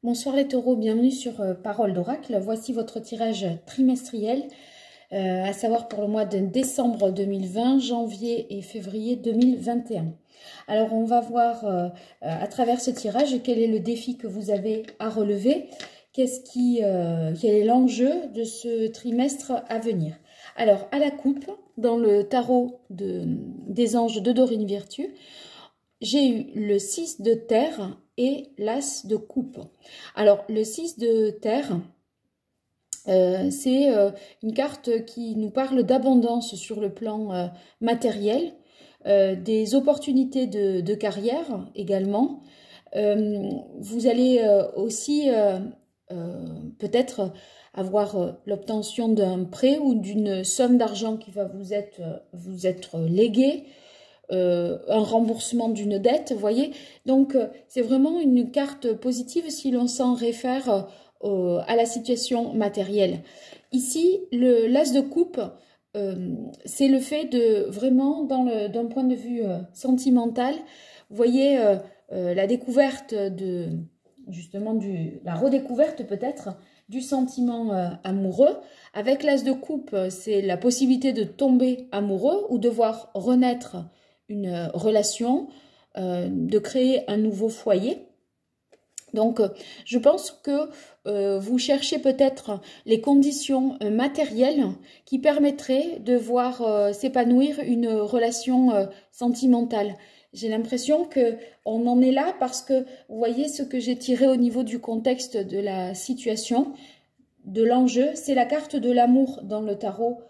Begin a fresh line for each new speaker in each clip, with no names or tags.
Bonsoir les taureaux, bienvenue sur Parole d'Oracle. Voici votre tirage trimestriel, à savoir pour le mois de décembre 2020, janvier et février 2021. Alors on va voir à travers ce tirage quel est le défi que vous avez à relever, quel est l'enjeu de ce trimestre à venir. Alors à la coupe, dans le tarot des anges de Dorine Virtue, j'ai eu le 6 de terre et l'as de coupe. Alors, le 6 de terre, c'est une carte qui nous parle d'abondance sur le plan matériel, des opportunités de carrière également. Vous allez aussi peut-être avoir l'obtention d'un prêt ou d'une somme d'argent qui va vous être léguée. Un remboursement d'une dette, vous voyez. Donc, c'est vraiment une carte positive si l'on s'en réfère à la situation matérielle. Ici, l'as de coupe, c'est le fait de vraiment, d'un point de vue sentimental, vous voyez la découverte la redécouverte peut-être du sentiment amoureux. Avec l'as de coupe, c'est la possibilité de tomber amoureux ou de voir renaître une relation, de créer un nouveau foyer. Donc, je pense que vous cherchez peut-être les conditions matérielles qui permettraient de voir s'épanouir une relation sentimentale. J'ai l'impression qu'on en est là parce que vous voyez ce que j'ai tiré au niveau du contexte de la situation, de l'enjeu, c'est la carte de l'amour dans le tarot,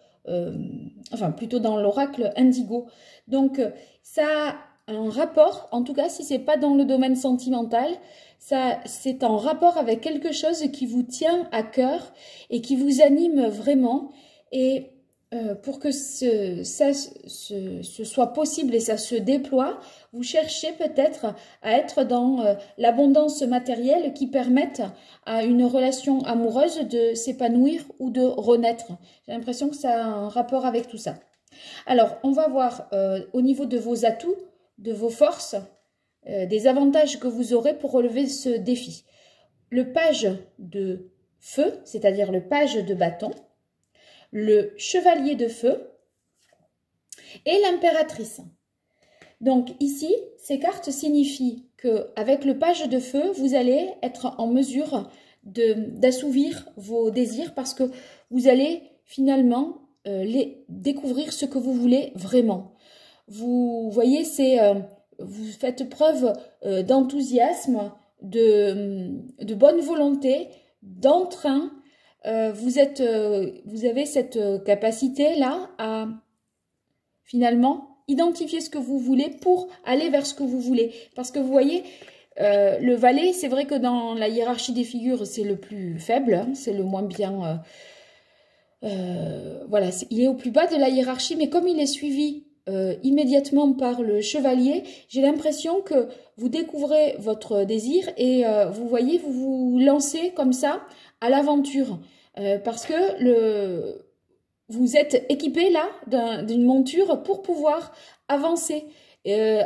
enfin plutôt dans l'oracle indigo. Donc ça a un rapport, en tout cas si c'est pas dans le domaine sentimental, c'est en rapport avec quelque chose qui vous tient à cœur et qui vous anime vraiment. Et pour que ce soit possible et ça se déploie, vous cherchez peut-être à être dans l'abondance matérielle qui permette à une relation amoureuse de s'épanouir ou de renaître. J'ai l'impression que ça a un rapport avec tout ça. Alors, on va voir au niveau de vos atouts, de vos forces, des avantages que vous aurez pour relever ce défi. Le page de feu, c'est-à-dire le page de bâton, le chevalier de feu et l'impératrice. Donc ici, ces cartes signifient qu'avec le page de feu, vous allez être en mesure d'assouvir vos désirs parce que vous allez finalement découvrir ce que vous voulez vraiment. Vous voyez, vous faites preuve d'enthousiasme, de bonne volonté, d'entrain. Vous avez cette capacité-là à finalement identifier ce que vous voulez pour aller vers ce que vous voulez. Parce que vous voyez, le valet, c'est vrai que dans la hiérarchie des figures, c'est le plus faible, hein, c'est le moins bien. Voilà, il est au plus bas de la hiérarchie, mais comme il est suivi immédiatement par le chevalier, j'ai l'impression que vous découvrez votre désir et vous voyez, vous vous lancez comme ça à l'aventure. Parce que vous êtes équipé là d'une monture pour pouvoir avancer.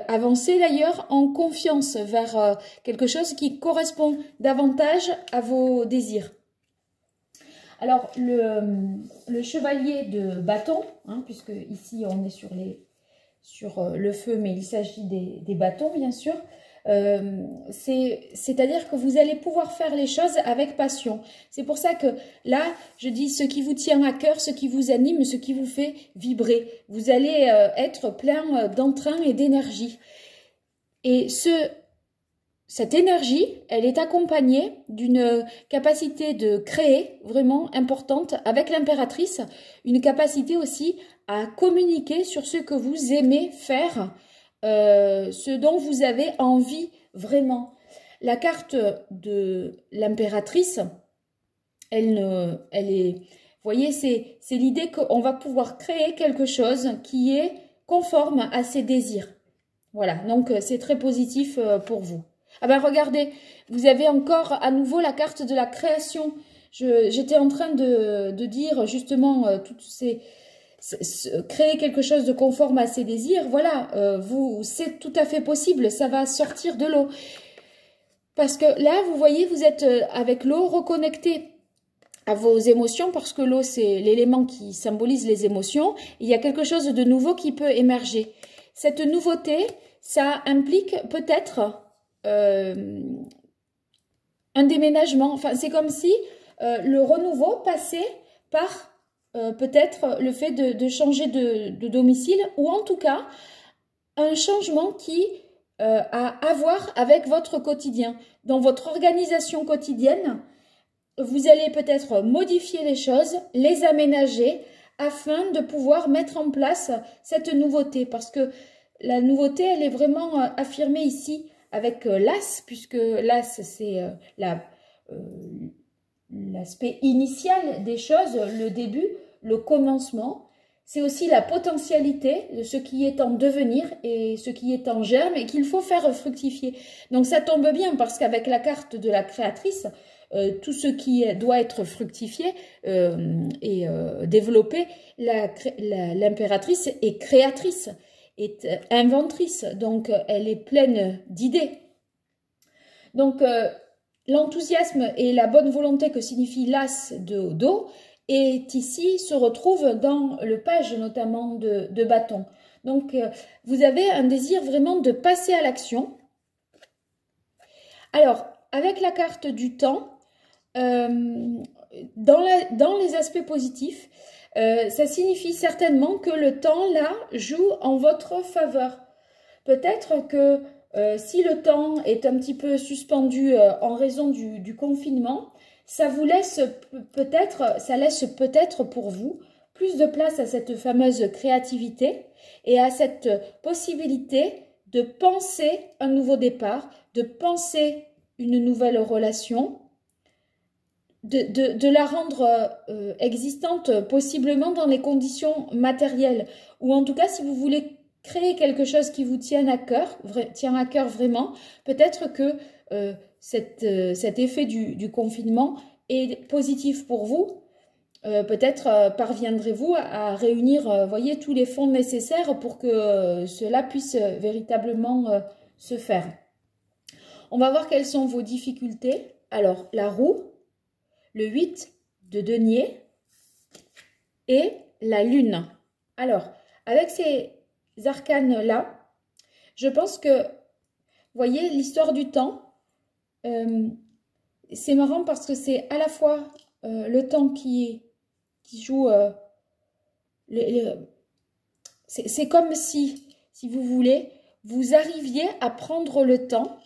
Avancer d'ailleurs en confiance vers quelque chose qui correspond davantage à vos désirs. Alors, le chevalier de bâton, hein, puisque ici on est sur le feu, mais il s'agit des bâtons, bien sûr. C'est-à-dire que vous allez pouvoir faire les choses avec passion. C'est pour ça que là, je dis ce qui vous tient à cœur, ce qui vous anime, ce qui vous fait vibrer. Vous allez être plein d'entrain et d'énergie. Et cette énergie, elle est accompagnée d'une capacité de créer vraiment importante avec l'impératrice, une capacité aussi à communiquer sur ce que vous aimez faire, ce dont vous avez envie vraiment. La carte de l'impératrice, vous voyez, c'est l'idée qu'on va pouvoir créer quelque chose qui est conforme à ses désirs. Voilà, donc c'est très positif pour vous. Ah ben regardez, vous avez encore à nouveau la carte de la création. J'étais en train de dire justement créer quelque chose de conforme à ses désirs. Voilà, c'est tout à fait possible, ça va sortir de l'eau. Parce que là, vous voyez, vous êtes avec l'eau reconnecté à vos émotions, parce que l'eau, c'est l'élément qui symbolise les émotions. Il y a quelque chose de nouveau qui peut émerger. Cette nouveauté, ça implique peut-être un déménagement. Enfin, c'est comme si le renouveau passait par peut-être le fait de changer de domicile, ou en tout cas, un changement qui a à voir avec votre quotidien. Dans votre organisation quotidienne, vous allez peut-être modifier les choses, les aménager, afin de pouvoir mettre en place cette nouveauté. Parce que la nouveauté, elle est vraiment affirmée ici avec l'As, puisque l'As, c'est l'aspect initial des choses, le début, le commencement. C'est aussi la potentialité de ce qui est en devenir et ce qui est en germe et qu'il faut faire fructifier. Donc ça tombe bien parce qu'avec la carte de la créatrice, tout ce qui doit être fructifié et développé, l'impératrice est créatrice, est inventrice, donc elle est pleine d'idées. Donc l'enthousiasme et la bonne volonté que signifie l'as de dos est ici, se retrouve dans le page notamment de bâton. Donc vous avez un désir vraiment de passer à l'action. Alors, avec la carte du temps, dans les aspects positifs, ça signifie certainement que le temps, là, joue en votre faveur. Peut-être que si le temps est un petit peu suspendu en raison du confinement, ça vous laisse peut-être pour vous plus de place à cette fameuse créativité et à cette possibilité de penser un nouveau départ, de penser une nouvelle relation, de la rendre existante possiblement dans les conditions matérielles, ou en tout cas si vous voulez créer quelque chose qui vous tient à cœur vraiment, peut-être que cet effet du confinement est positif pour vous. Peut-être parviendrez-vous à réunir voyez, tous les fonds nécessaires pour que cela puisse véritablement se faire. On va voir quelles sont vos difficultés. Alors, la roue, le 8 de denier et la lune. Alors, avec ces arcanes-là, je pense que, vous voyez, l'histoire du temps, c'est marrant parce que c'est à la fois le temps qui joue... c'est comme si vous voulez, vous arriviez à prendre le temps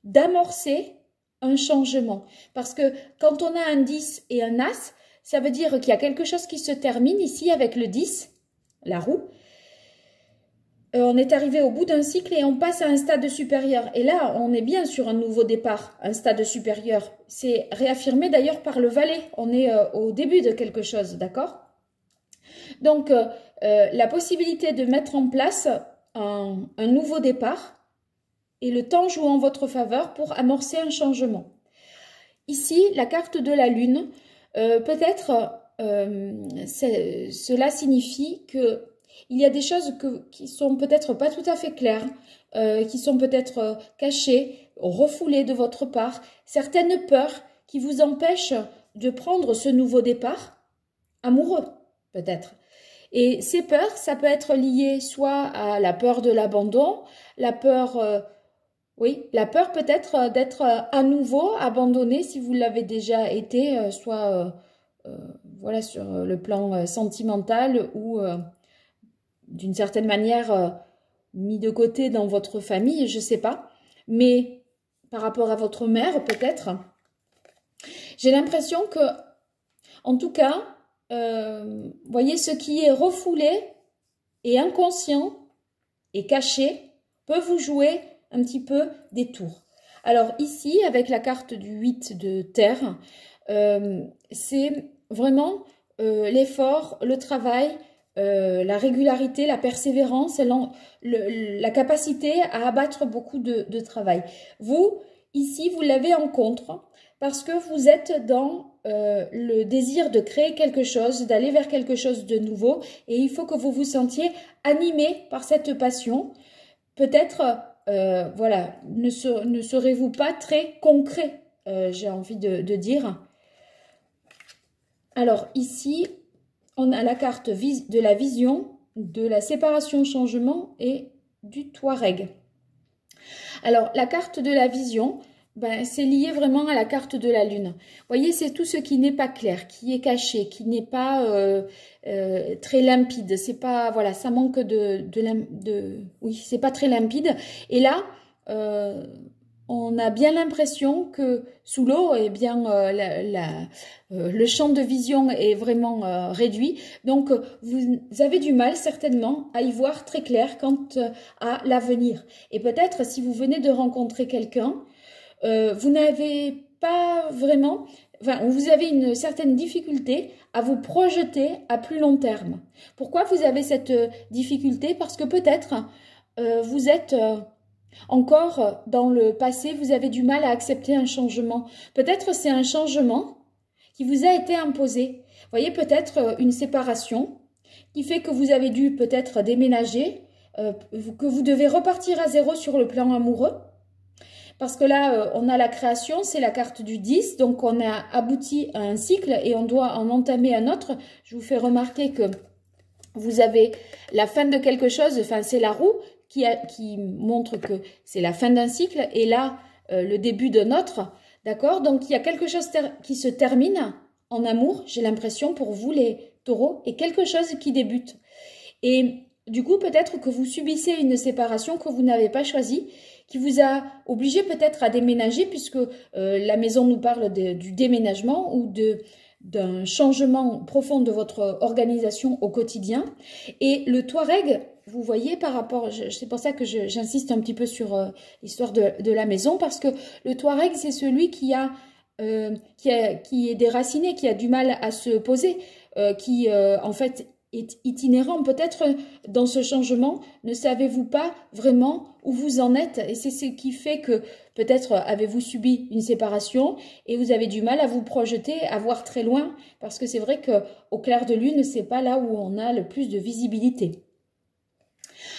d'amorcer un changement. Parce que quand on a un 10 et un As, ça veut dire qu'il y a quelque chose qui se termine ici avec le 10, la roue. On est arrivé au bout d'un cycle et on passe à un stade supérieur. Et là, on est bien sur un nouveau départ, un stade supérieur. C'est réaffirmé d'ailleurs par le valet. On est au début de quelque chose, d'accord? Donc, la possibilité de mettre en place un nouveau départ, et le temps joue en votre faveur pour amorcer un changement. Ici, la carte de la lune, peut-être cela signifie que il y a des choses qui sont peut-être pas tout à fait claires, qui sont peut-être cachées, refoulées de votre part, certaines peurs qui vous empêchent de prendre ce nouveau départ amoureux, peut-être. Et ces peurs, ça peut être lié soit à la peur de l'abandon, la peur... oui, la peur peut-être d'être à nouveau abandonné si vous l'avez déjà été, soit voilà, sur le plan sentimental ou d'une certaine manière mis de côté dans votre famille, je ne sais pas. Mais par rapport à votre mère, peut-être, j'ai l'impression que, en tout cas, voyez, ce qui est refoulé et inconscient et caché peut vous jouer un petit peu des tours. Alors ici, avec la carte du 8 de terre, c'est vraiment l'effort, le travail, la régularité, la persévérance, la capacité à abattre beaucoup de travail. Vous, ici, vous l'avez en contre parce que vous êtes dans le désir de créer quelque chose, d'aller vers quelque chose de nouveau et il faut que vous vous sentiez animé par cette passion. Peut-être voilà, ne serez-vous pas très concret, j'ai envie de dire. Alors ici, on a la carte de la vision, de la séparation, changement et du Touareg. Alors, la carte de la vision, ben, c'est lié vraiment à la carte de la lune. Vous voyez, c'est tout ce qui n'est pas clair, qui est caché, qui n'est pas très limpide. C'est pas, voilà, ça manque oui, c'est pas très limpide. Et là, on a bien l'impression que sous l'eau, eh bien, le champ de vision est vraiment réduit. Donc, vous avez du mal certainement à y voir très clair quant à l'avenir. Et peut-être, si vous venez de rencontrer quelqu'un, vous n'avez pas vraiment... Enfin, vous avez une certaine difficulté à vous projeter à plus long terme. Pourquoi vous avez cette difficulté? Parce que peut-être vous êtes... encore dans le passé, vous avez du mal à accepter un changement. Peut-être c'est un changement qui vous a été imposé. Vous voyez, peut-être une séparation qui fait que vous avez dû peut-être déménager, que vous devez repartir à zéro sur le plan amoureux. Parce que là, on a la création, c'est la carte du 10, donc on a abouti à un cycle et on doit en entamer un autre. Je vous fais remarquer que vous avez la fin de quelque chose, enfin c'est la roue qui montre que c'est la fin d'un cycle et là, le début d'un autre, d'accord? Donc il y a quelque chose qui se termine en amour, j'ai l'impression pour vous les taureaux, et quelque chose qui débute. Et du coup, peut-être que vous subissez une séparation que vous n'avez pas choisie, qui vous a obligé peut-être à déménager, puisque la maison nous parle du déménagement ou d'un changement profond de votre organisation au quotidien. Et le Touareg, vous voyez, par rapport, c'est pour ça que j'insiste un petit peu sur l'histoire de la maison, parce que le Touareg, c'est celui qui est déraciné, qui a du mal à se poser, qui en fait est itinérant. Peut-être dans ce changement, ne savez-vous pas vraiment où vous en êtes, et c'est ce qui fait que peut-être avez-vous subi une séparation et vous avez du mal à vous projeter, à voir très loin, parce que c'est vrai qu'au clair de lune, c'est pas là où on a le plus de visibilité.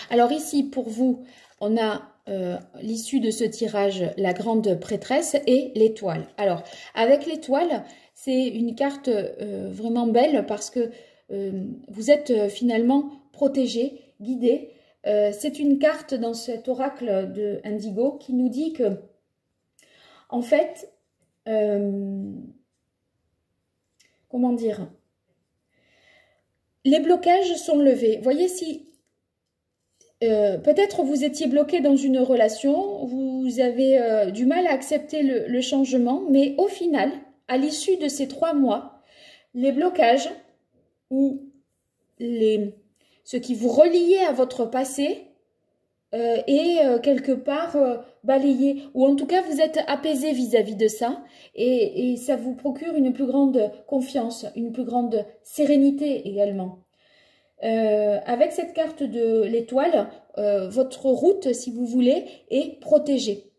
Alors ici, pour vous, on a l'issue de ce tirage, la grande prêtresse et l'étoile. Alors, avec l'étoile, c'est une carte vraiment belle parce que vous êtes finalement protégé, guidé. C'est une carte dans cet oracle de Indigo qui nous dit que, en fait, comment dire, les blocages sont levés. Voyez, si peut-être vous étiez bloqué dans une relation, vous avez du mal à accepter le changement, mais au final, à l'issue de ces 3 mois, les blocages ou ce qui vous reliait à votre passé est quelque part balayé, ou en tout cas vous êtes apaisé vis-à-vis de ça, et ça vous procure une plus grande confiance, une plus grande sérénité également. Avec cette carte de l'étoile, votre route, si vous voulez, est protégée.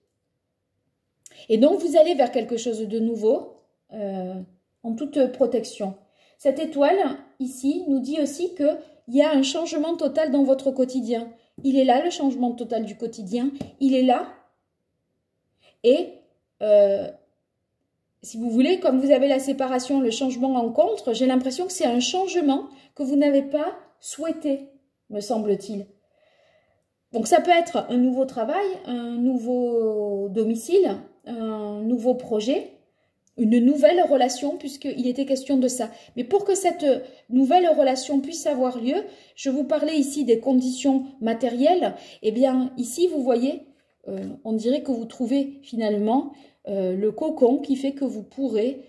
Et donc, vous allez vers quelque chose de nouveau, en toute protection. Cette étoile, ici, nous dit aussi qu'il y a un changement total dans votre quotidien. Il est là, le changement total du quotidien. Il est là. Et si vous voulez, comme vous avez la séparation, le changement en contre, j'ai l'impression que c'est un changement que vous n'avez pas souhaité, me semble-t-il. Donc ça peut être un nouveau travail, un nouveau domicile, un nouveau projet, une nouvelle relation, puisqu'il était question de ça. Mais pour que cette nouvelle relation puisse avoir lieu, je vous parlais ici des conditions matérielles. Eh bien, ici, vous voyez, on dirait que vous trouvez finalement le cocon qui fait que vous pourrez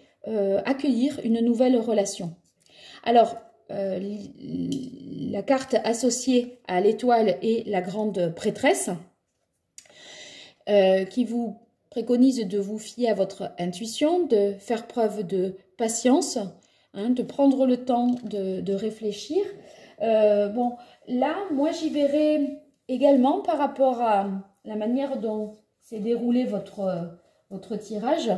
accueillir une nouvelle relation. Alors, la carte associée à l'étoile est la grande prêtresse qui vous préconise de vous fier à votre intuition, de faire preuve de patience, hein, de prendre le temps de réfléchir. Bon, là, moi, j'y verrai également par rapport à la manière dont s'est déroulé votre tirage.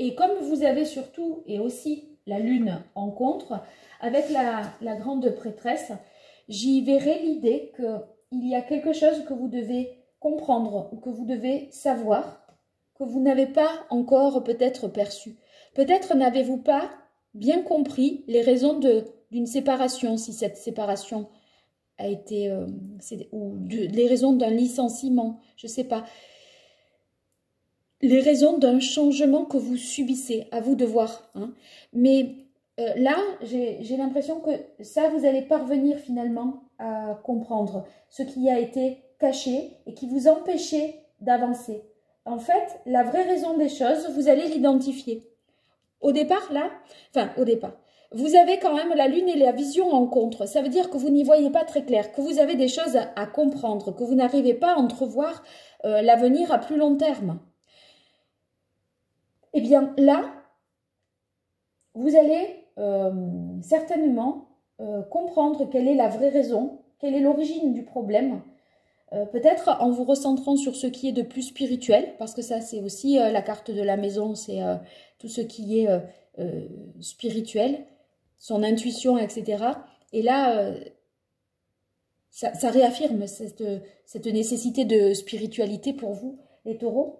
Et comme vous avez surtout et aussi la lune en contre, avec la grande prêtresse, j'y verrai l'idée que il y a quelque chose que vous devez comprendre ou que vous devez savoir, que vous n'avez pas encore peut-être perçu. Peut-être n'avez-vous pas bien compris les raisons d'une séparation, si cette séparation a été, les raisons d'un licenciement, je ne sais pas, les raisons d'un changement que vous subissez, à vous de voir. Hein. Mais là, j'ai l'impression que ça, vous allez parvenir finalement à comprendre ce qui a été caché et qui vous empêchait d'avancer. En fait, la vraie raison des choses, vous allez l'identifier. Au départ, là, enfin, au départ, vous avez quand même la lune et la vision en contre. Ça veut dire que vous n'y voyez pas très clair, que vous avez des choses à comprendre, que vous n'arrivez pas à entrevoir l'avenir à plus long terme. Eh bien, là, vous allez certainement comprendre quelle est la vraie raison, quelle est l'origine du problème. Peut-être en vous recentrant sur ce qui est de plus spirituel, parce que ça, c'est aussi la carte de la maison, c'est tout ce qui est spirituel, son intuition, etc. Et là, ça réaffirme cette nécessité de spiritualité pour vous, les taureaux.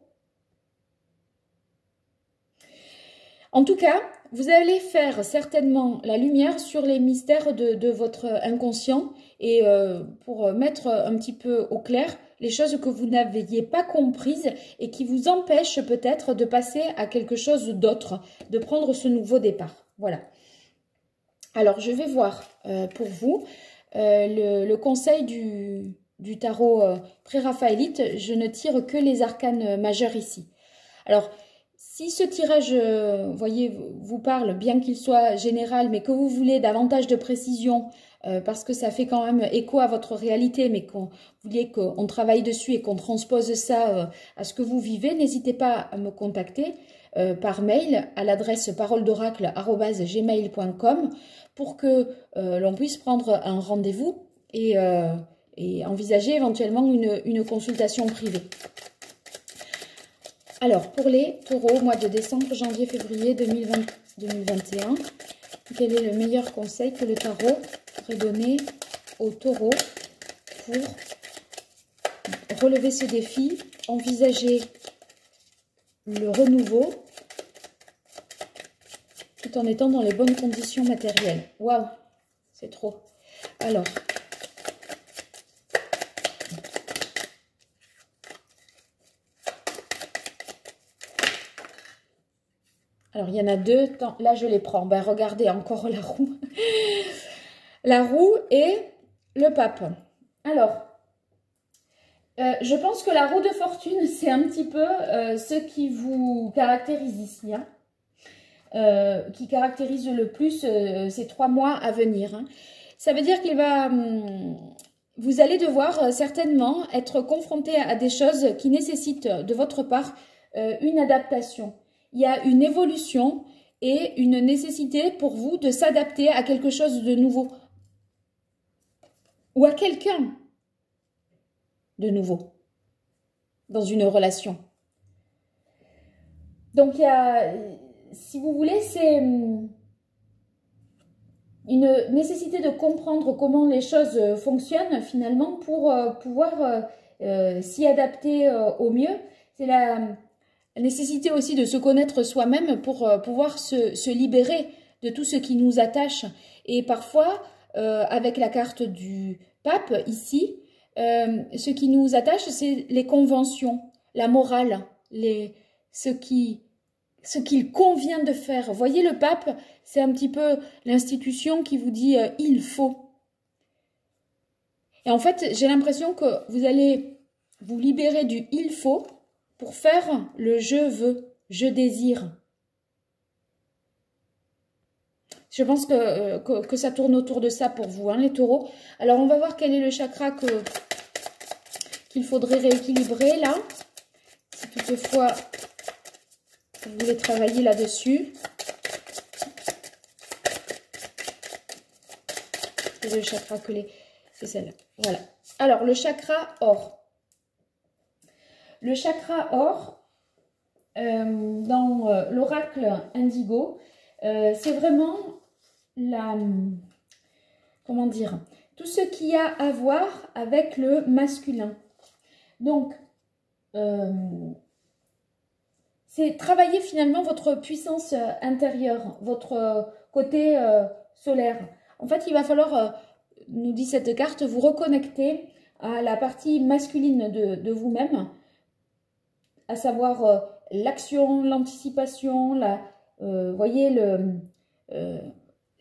En tout cas, vous allez faire certainement la lumière sur les mystères de votre inconscient et pour mettre un petit peu au clair les choses que vous n'aviez pas comprises et qui vous empêchent peut-être de passer à quelque chose d'autre, de prendre ce nouveau départ. Voilà. Alors, je vais voir pour vous le conseil du tarot pré-raphaélite. Je ne tire que les arcanes majeurs ici. Alors, si ce tirage, voyez, vous parle, bien qu'il soit général, mais que vous voulez davantage de précision, parce que ça fait quand même écho à votre réalité, mais vous vouliez qu'on travaille dessus et qu'on transpose ça à ce que vous vivez, n'hésitez pas à me contacter par mail à l'adresse paroledoracle@gmail.com pour que l'on puisse prendre un rendez-vous et envisager éventuellement une consultation privée. Alors, pour les taureaux, mois de décembre, janvier, février 2021, quel est le meilleur conseil que le tarot pourrait donner aux taureaux pour relever ce défi, envisager le renouveau, tout en étant dans les bonnes conditions matérielles? Waouh, c'est trop. Alors, il y en a deux. Là, je les prends. Ben, regardez, encore la roue. La roue et le pape. Alors, je pense que la roue de fortune, c'est un petit peu ce qui vous caractérise ici. Hein, qui caractérise le plus ces 3 mois à venir. Hein. Ça veut dire qu'il va... vous allez devoir certainement être confronté à des choses qui nécessitent de votre part une adaptation. Il y a une évolution et une nécessité pour vous de s'adapter à quelque chose de nouveau. Ou à quelqu'un de nouveau dans une relation. Donc, il y a, si vous voulez, c'est une nécessité de comprendre comment les choses fonctionnent finalement pour pouvoir s'y adapter au mieux. C'est la nécessité aussi de se connaître soi-même pour pouvoir se libérer de tout ce qui nous attache. Et parfois, avec la carte du pape ici, ce qui nous attache, c'est les conventions, la morale, ce qu'il convient de faire. Vous voyez, le pape, c'est un petit peu l'institution qui vous dit « il faut ». Et en fait, j'ai l'impression que vous allez vous libérer du « il faut » pour faire le « je veux »,« je désire ». Je pense que ça tourne autour de ça pour vous, hein, les taureaux. Alors, on va voir quel est le chakra qu'il faudrait rééquilibrer, là. Si toutefois, vous voulez travailler là-dessus. C'est le chakra que c'est celle-là. Voilà. Alors, le chakra or. Le chakra or, dans l'oracle indigo, c'est vraiment comment dire, tout ce qui a à voir avec le masculin. Donc, c'est travailler finalement votre puissance intérieure, votre côté solaire. En fait, il va falloir, nous dit cette carte, vous reconnecter à la partie masculine de vous-même, à savoir l'action, l'anticipation, voyez,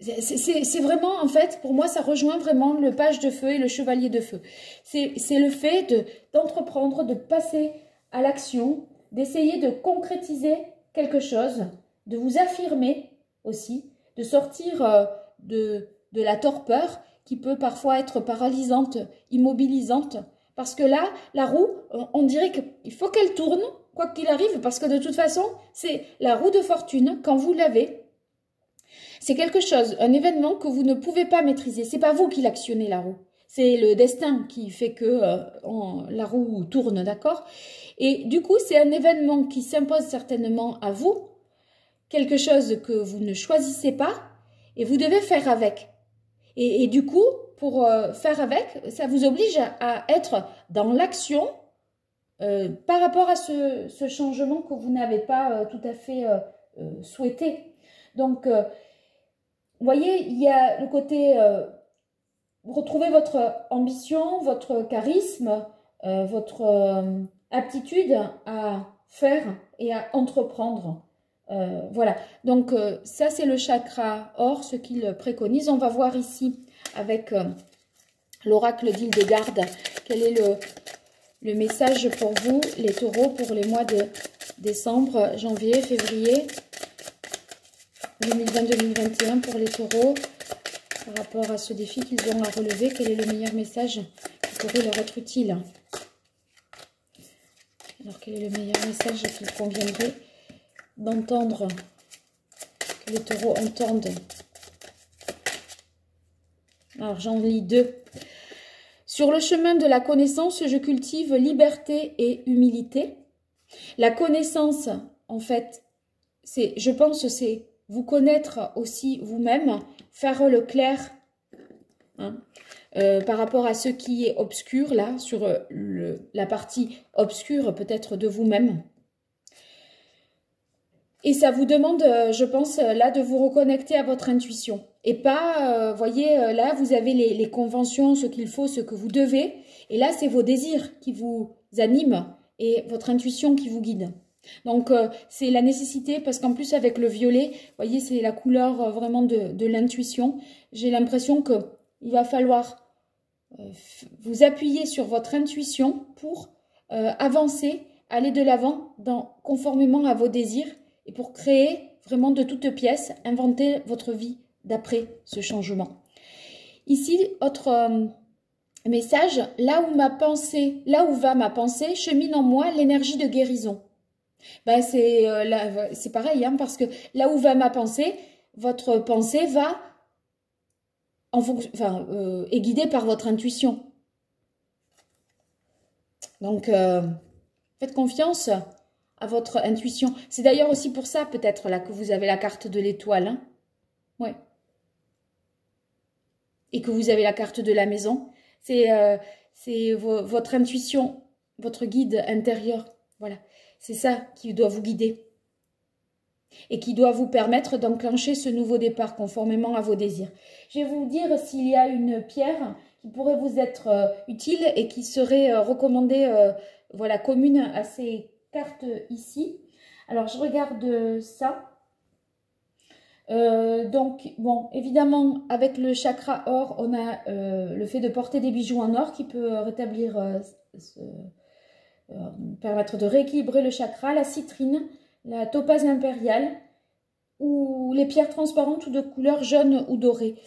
c'est vraiment, en fait, pour moi, ça rejoint vraiment le page de feu et le chevalier de feu. C'est le fait d'entreprendre, de passer à l'action, d'essayer de concrétiser quelque chose, de vous affirmer aussi, de sortir de la torpeur qui peut parfois être paralysante, immobilisante. Parce que là, la roue, on dirait qu'il faut qu'elle tourne, quoi qu'il arrive, parce que de toute façon, c'est la roue de fortune, quand vous l'avez. C'est quelque chose, un événement que vous ne pouvez pas maîtriser. C'est pas vous qui l'actionnez, la roue. C'est le destin qui fait que la roue tourne, d'accord? Et du coup, c'est un événement qui s'impose certainement à vous, quelque chose que vous ne choisissez pas, et vous devez faire avec. Et du coup, pour faire avec, ça vous oblige à être dans l'action par rapport à ce changement que vous n'avez pas tout à fait souhaité. Donc, vous voyez, il y a le côté, retrouvez votre ambition, votre charisme, votre aptitude à faire et à entreprendre. Voilà, donc ça c'est le chakra or, ce qu'il préconise. On va voir ici avec l'oracle d'Hildegard quel est le message pour vous, les taureaux, pour les mois de décembre, janvier, février 2020-2021 pour les taureaux par rapport à ce défi qu'ils ont à relever. Quel est le meilleur message qui pourrait leur être utile? Alors quel est le meilleur message qu'il conviendrait d'entendre, que les taureaux entendent? Alors j'en lis deux. Sur le chemin de la connaissance, je cultive liberté et humilité. La connaissance, en fait, je pense, c'est vous connaître aussi vous-même, faire le clair hein, par rapport à ce qui est obscur, là, sur la partie obscure peut-être de vous-même. Et ça vous demande, je pense, là, de vous reconnecter à votre intuition. Et pas, voyez, là, vous avez les conventions, ce qu'il faut, ce que vous devez. Et là, c'est vos désirs qui vous animent et votre intuition qui vous guide. Donc, c'est la nécessité, parce qu'en plus, avec le violet, voyez, c'est la couleur vraiment de l'intuition. J'ai l'impression qu'il va falloir vous appuyer sur votre intuition pour avancer, aller de l'avant conformément à vos désirs. Et pour créer vraiment de toutes pièces, inventer votre vie d'après ce changement. Ici, autre message, là où va ma pensée, chemine en moi l'énergie de guérison. Ben c'est pareil, hein, parce que là où va ma pensée, votre pensée va en fonction, est guidée par votre intuition. Donc, faites confiance à votre intuition. C'est d'ailleurs aussi pour ça, peut-être, là, que vous avez la carte de l'étoile. Hein. Ouais. Et que vous avez la carte de la maison. C'est votre intuition, votre guide intérieur. Voilà. C'est ça qui doit vous guider. Et qui doit vous permettre d'enclencher ce nouveau départ conformément à vos désirs. Je vais vous dire s'il y a une pierre qui pourrait vous être utile et qui serait recommandée, voilà, commune à ces cartes ici. Alors, je regarde ça. Donc, bon, évidemment, avec le chakra or, on a le fait de porter des bijoux en or qui peut rétablir, permettre de rééquilibrer le chakra, la citrine, la topaze impériale ou les pierres transparentes ou de couleur jaune ou dorée.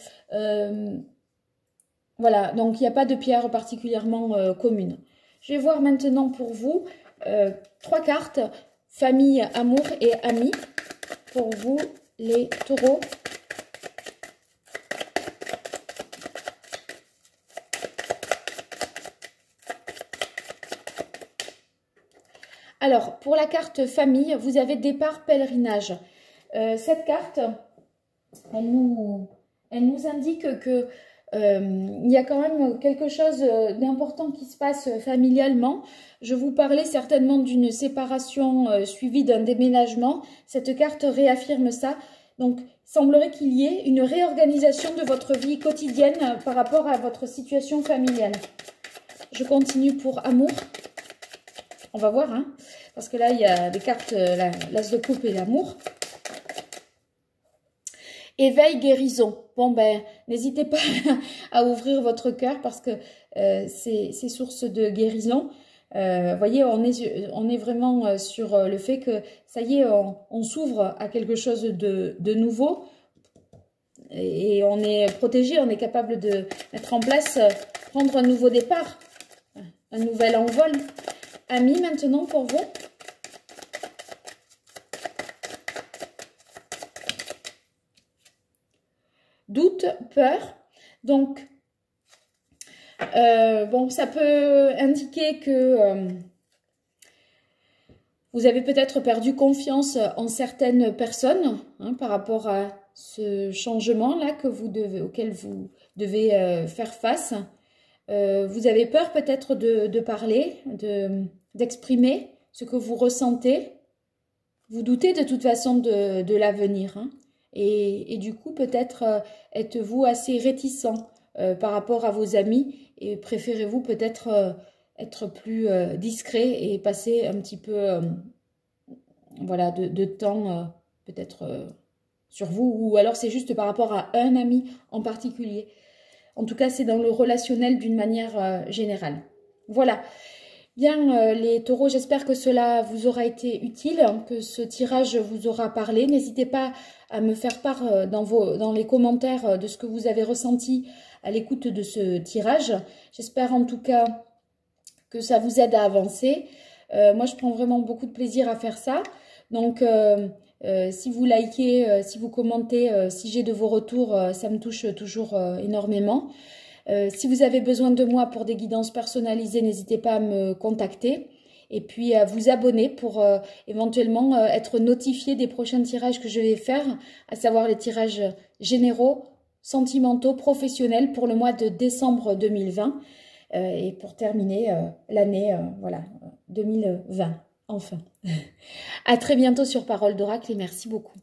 Voilà, donc il n'y a pas de pierre particulièrement commune. Je vais voir maintenant pour vous 3 cartes, famille, amour et amis, pour vous les taureaux. Alors, pour la carte famille, vous avez départ pèlerinage. Cette carte, elle nous indique que Il y a quand même quelque chose d'important qui se passe familialement. Je vous parlais certainement d'une séparation suivie d'un déménagement. Cette carte réaffirme ça. Donc, il semblerait qu'il y ait une réorganisation de votre vie quotidienne par rapport à votre situation familiale. Je continue pour amour. On va voir, hein, parce que là, il y a des cartes, l'as de coupe et l'amour. Éveil, guérison. Bon, ben, n'hésitez pas à ouvrir votre cœur parce que c'est source de guérison. Vous voyez, on est vraiment sur le fait que, ça y est, on s'ouvre à quelque chose de nouveau. Et on est protégé, on est capable de mettre en place, prendre un nouveau départ, un nouvel envol. Amis, maintenant, pour vous. Doute, peur. Donc, bon, ça peut indiquer que vous avez peut-être perdu confiance en certaines personnes hein, par rapport à ce changement-là auquel vous devez faire face. Vous avez peur peut-être de parler, d'exprimer ce que vous ressentez. Vous doutez de toute façon de l'avenir. Hein. Et du coup, peut-être êtes-vous assez réticent par rapport à vos amis et préférez-vous peut-être être plus discret et passer un petit peu voilà, de temps peut-être sur vous ou alors c'est juste par rapport à un ami en particulier. En tout cas, c'est dans le relationnel d'une manière générale. Voilà. Bien, les taureaux, j'espère que cela vous aura été utile, que ce tirage vous aura parlé. N'hésitez pas à me faire part dans les commentaires de ce que vous avez ressenti à l'écoute de ce tirage. J'espère en tout cas que ça vous aide à avancer. Moi, je prends vraiment beaucoup de plaisir à faire ça. Donc, si vous likez, si vous commentez, si j'ai de vos retours, ça me touche toujours énormément. Si vous avez besoin de moi pour des guidances personnalisées, n'hésitez pas à me contacter et puis à vous abonner pour éventuellement être notifié des prochains tirages que je vais faire, à savoir les tirages généraux, sentimentaux, professionnels pour le mois de décembre 2020 et pour terminer l'année voilà, 2020, enfin. À très bientôt sur Parole d'Oracle et merci beaucoup.